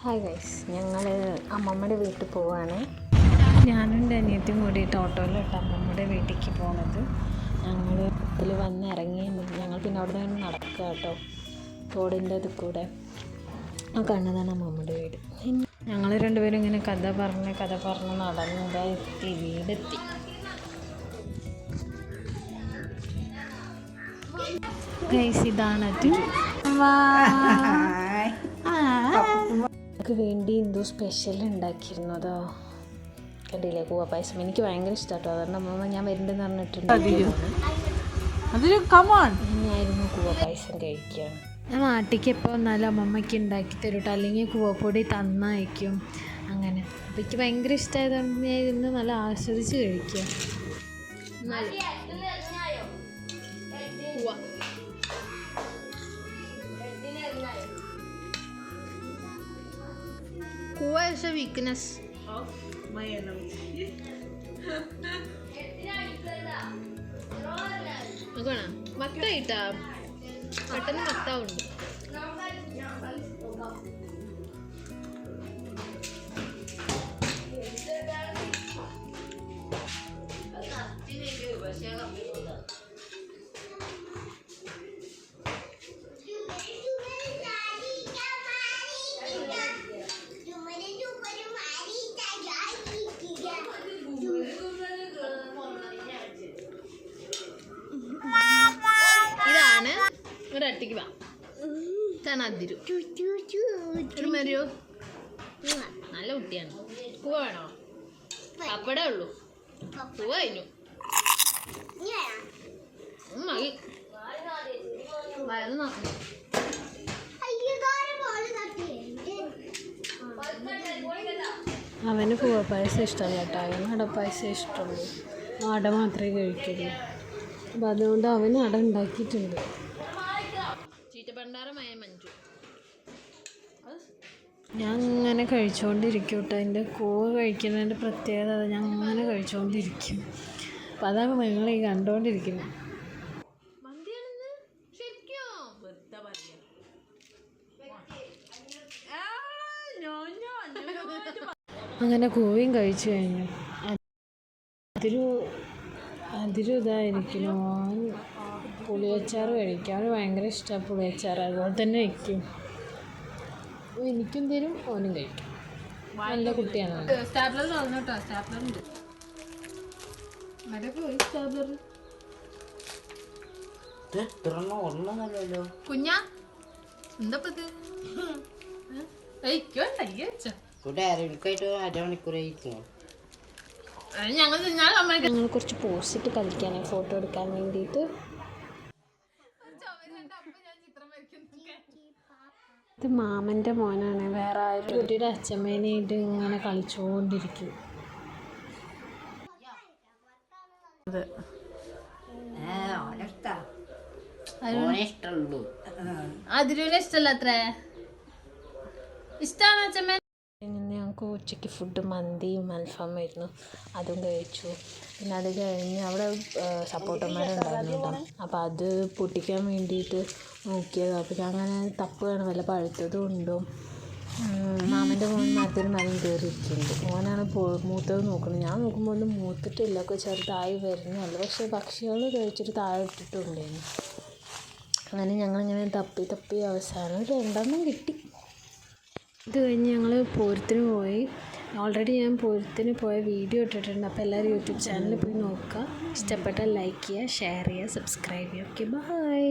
Hi guys, ഞങ്ങൾ അമ്മമ്മയുടെ വീട്ടിൽ പോവാണ്. ഞാനും എൻ്റെ അനിയത്തിയും കൂടിയിട്ട് ഓട്ടോയിലിട്ട് അമ്മമ്മയുടെ വീട്ടിലേക്ക് പോണത്. ഞങ്ങൾ ഇതിൽ വന്ന് ഇറങ്ങി ഞങ്ങൾ പിന്നെ അവിടെ നിന്ന് നടക്കുക കേട്ടോ, തോടിൻ്റെ അത് കൂടെ. ആ കണ്ടതാണ് അമ്മമ്മയുടെ വീട്. ഞങ്ങൾ രണ്ടുപേരും ഇങ്ങനെ കഥ പറഞ്ഞ് നടന്നതാ എത്തി, വീടെത്തി. ഗൈസ്, ഇതാണ് എനിക്ക് വേണ്ടി എന്തോ സ്പെഷ്യൽ ഉണ്ടാക്കിയിരുന്നതോ കണ്ടില്ലേ, കൂവ പായസം. എനിക്ക് ഭയങ്കര ഇഷ്ടമാട്ടോ, അതുകൊണ്ട് അമ്മമ്മ ഞാൻ വരുന്നുണ്ടെന്ന് പറഞ്ഞിട്ടുണ്ടായിരുന്നു. കൂവ പായസം കഴിക്കുകയാണ്. ഞാൻ നാട്ടിലേക്ക് എപ്പോൾ വന്നാലും അമ്മമ്മയ്ക്ക് ഉണ്ടാക്കി തരും കേട്ടോ, അല്ലെങ്കിൽ കൂവപ്പൊടി തന്നയക്കും അങ്ങനെ. അപ്പോൾ എനിക്ക് ഭയങ്കര ഇഷ്ടമായതുകൊണ്ട് ഞാൻ ഇരുന്ന് നല്ല ആസ്വദിച്ച് കഴിക്കുക. Kuwa is a weakness of my energy. Agana matta ita patana matta undu. ഇതാണ് ഒരട്ടിക്ക് വാ അതിരു മരിയോ, നല്ല കുട്ടിയാണ്. പൂവ വേണോ? പപ്പടേ ഉള്ളൂ, പൂവ കഴിഞ്ഞു. മതി, വയറ് നോക്കണം. അവന് പൂവ പായസം ഇഷ്ടമല്ല കേട്ടോ, അവന് അടപ്പായസം ഇഷ്ടമുള്ളൂ. അട മാത്രമേ കഴിക്കുള്ളൂ. അപ്പം അതുകൊണ്ട് അവന് അട ഉണ്ടാക്കിയിട്ടുണ്ട്. ഞാൻ ഇങ്ങനെ കഴിച്ചുകൊണ്ടിരിക്കും കേട്ടോ. എൻ്റെ കൂവ കഴിക്കുന്നതിൻ്റെ പ്രത്യേകത ഞാൻ അങ്ങനെ കഴിച്ചുകൊണ്ടിരിക്കും. അപ്പം അതാണ് നിങ്ങൾ ഈ കണ്ടുകൊണ്ടിരിക്കുന്നത്. അങ്ങനെ കൂവയും കഴിച്ചു കഴിഞ്ഞു. അതിരു ഇതായിരിക്കുന്നു. അവൻ പുളിയച്ചാറ് കഴിക്കും, അവന് ഭയങ്കര ഇഷ്ടമാണ് പുളിയച്ചാറ്. അതുപോലെ തന്നെ വയ്ക്കും, എനിക്കും തരും, ഓനും കഴിക്കും. നല്ല കുട്ടിയാണ്. കുഞ്ഞാ എന്താ ഞങ്ങൾ കുറച്ച് പോസ്റ്റ് കളിക്കാനായി ഫോട്ടോ എടുക്കാൻ വേണ്ടിയിട്ട്. ഇത് മാമൻ്റെ മോനാണ്, വേറെ ആരും കുട്ടിയുടെ അച്ഛമ്മേനായിട്ട് ഇങ്ങനെ കളിച്ചുകൊണ്ടിരിക്കും. അതിരൂനെ ഇഷ്ടമല്ല അത്ര ഇഷ്ടമാണ് അച്ഛമ്മ. ഞങ്ങൾക്ക് ഉച്ചയ്ക്ക് ഫുഡ് മന്തിയും അൽഫാമായിരുന്നു, അതും കഴിച്ചു. പിന്നെ അത് കഴിഞ്ഞ് അവിടെ സപ്പോട്ടന്മാരുണ്ടായിരുന്നു, അപ്പോൾ അത് പൊട്ടിക്കാൻ വേണ്ടിയിട്ട് നോക്കിയത്. അപ്പോൾ ഞാൻ അങ്ങനെ തപ്പുകയാണ്, വല്ല പഴുത്തതും ഉണ്ടോ. മാമൻ്റെ മോൻ മരത്തിന് മരം കയറിയിരിക്കുന്നുണ്ട്. മോനാണ് മൂത്തത് നോക്കുന്നത്. ഞാൻ നോക്കുമ്പോൾ ഒന്നും മൂത്തിട്ടില്ല, ഒക്കെ ചെറുതായി വരുന്നല്ലോ. പക്ഷേ പക്ഷികൾ കഴിച്ചിട്ട് താഴെ ഇട്ടിട്ടുണ്ടായിരുന്നു. അങ്ങനെ ഞങ്ങളിങ്ങനെ തപ്പി അവസാനം 2 കിട്ടി. ഇത് കഴിഞ്ഞ് ഞങ്ങൾ പൂരത്തിന് പോയി. ഓൾറെഡി ഞാൻ പൂരത്തിന് പോയ വീഡിയോ ഇട്ടിട്ടുണ്ട്, അപ്പോൾ എല്ലാവരും യൂട്യൂബ് ചാനലിൽ പോയി നോക്കുക. ഇഷ്ടപ്പെട്ടാൽ ലൈക്ക് ചെയ്യുക, ഷെയർ ചെയ്യുക, സബ്സ്ക്രൈബ് ചെയ്യുക. Okay, by.